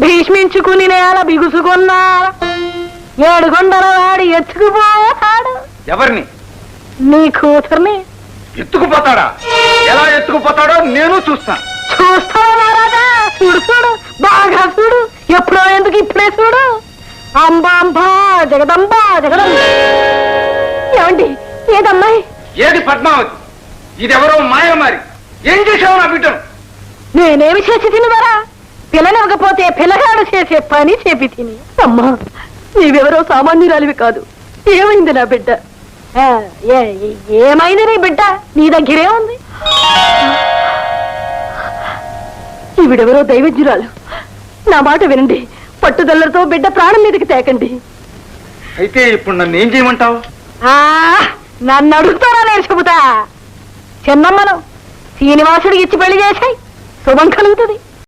భీష్మించుకుని నేల బిగుసుకున్నా 7 కొండల వాడి ఎత్తుకుపోతాడు. ఎవరిని? నీ కూతుర్ని. ఎత్తుకుపోతాడా? ఎలా ఎత్తుకుపోతాడో నేను చూస్తాను. చూస్తావా మహారాజా? చూడు చూడు, బాగా చూడు. ఎప్పుడో ఎందుకు ఇప్పుడే చూడు. అంబాంబా జగదంబా జగదంబ. ఏమండి, ఏదమ్మాయి? ఏది పద్మావతి? ఇదెవరో మాయమారి. ఏం చేసావు నా బిడ్డను? నేనేమి చేసి తినివరా? పిల్లనివ్వకపోతే పిల్లగాడు చేసే పని చేపి తిని. అమ్మా, నీవెవరో సామాన్యురాలివి కాదు. ఏమైంది నా బిడ్డ? ఏమైంది నీ బిడ్డ? నీ దగ్గరే ఉంది. ఈవిడెవరో దైవజ్ఞురాలు. నా మాట వినండి. పట్టుదలతో బిడ్డ ప్రాణం మీదకి తేకండి. అయితే ఇప్పుడు నన్ను ఏం చేయమంటావు? నన్ను అడుగుతారా? నేను చెబుతా. చిన్నమ్మను శ్రీనివాసుడికి ఇచ్చి పెళ్లి చేశాయి, శుభం కలుగుతుంది.